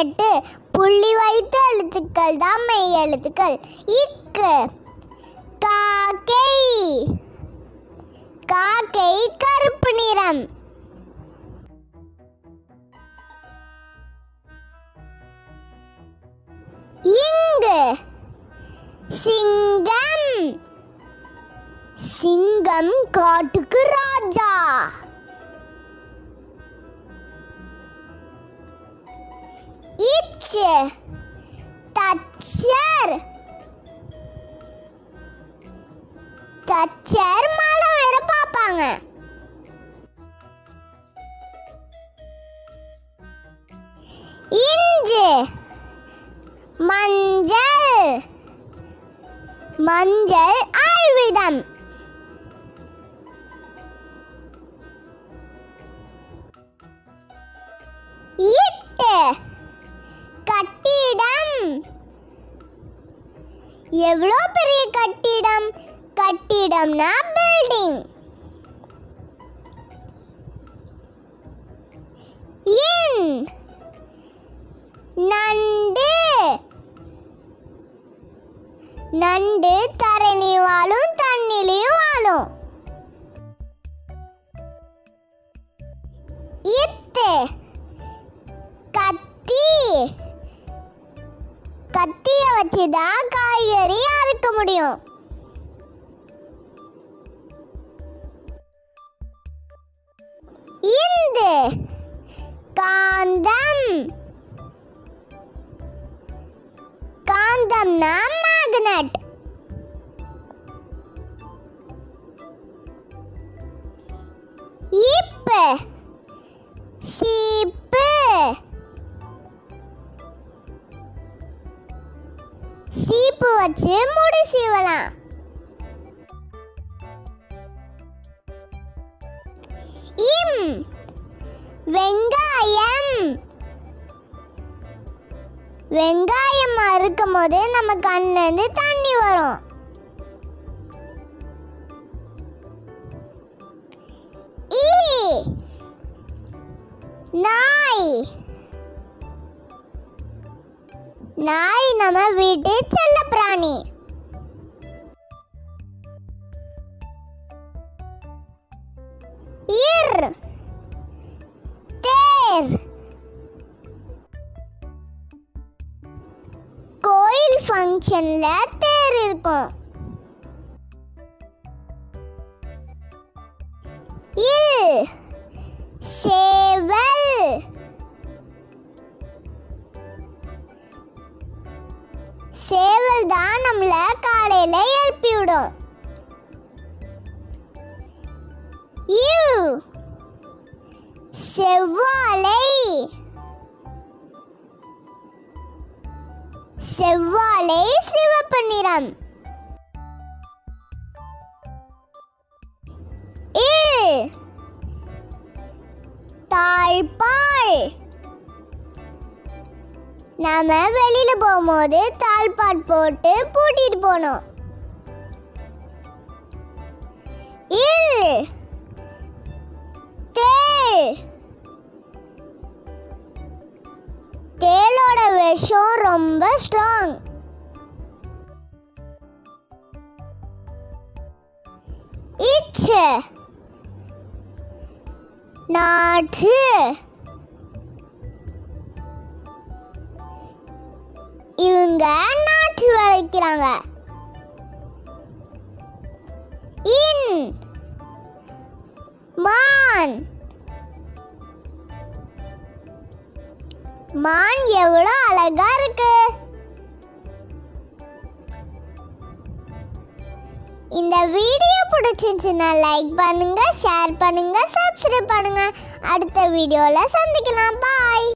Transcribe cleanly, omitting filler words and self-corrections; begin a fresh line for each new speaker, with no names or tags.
18 புள்ளி வைத்த எழுத்துக்கள் தான் மெய் எழுத்துக்கள். இக்கு காக்கை. காக்கை கருப்பு நிறம். இங்கு சிங்கம். சிங்கம் காட்டுக்கு ராஜா. இச்சு தச்சர். தச்சர் மலை வேற பார்ப்பாங்க. இஞ்சு மஞ்சள். மஞ்சள் ஆயுதம். இட்டு கட்டிடம். எவ்வளோ பெரிய கட்டிடம்? கட்டிடம்னா பில்டிங். இன் நண்டு. நண்டு தரணி வாழும், தண்ணிலையும் வாழும். இத்து கத்தி. கத்தியை வச்சுதான் காய்கறி அறுக்க முடியும். இந்து காந்தம். காந்தம்னா மேக்னெட். இப்பு சீப்பு. சீப்பு வச்சு முடி சீவலாம். இம் வெங்காயம். வெங்காயம் அறுக்கும் போது நம்ம கண்ணுல இருந்து தண்ணி வரும். ஈ நாய். நாய் நம்ம வீட்டு செல்ல பிராணி. இர் தேர். கோயில் ஃபங்க்ஷன்ல தேர் இருக்கும். இல் சேவல். சேவல் தான் நம்மள காலையில எழுப்பி விடும். செவ்வாழை. செவ்வாழை சிவப்பு நிறம். தாழ்பாள். நாம வெளியில போகும்போது தாழ்பால் போட்டு பூட்டிட்டு போனோம். தேள். தேளோட விஷம் ரொம்ப ஸ்ட்ராங். இச்சு நாற்று. இவங்க நாற்று விளைக்கிறாங்க. இன் மான். மான் எவ்வளோ அழகா இருக்கு. இந்த வீடியோ பிடிச்சிருந்துச்சுன்னா லைக் பண்ணுங்க, ஷேர் பண்ணுங்க, சப்ஸ்கிரைப் பண்ணுங்க. அடுத்த வீடியோல சந்திக்கலாம். பாய்.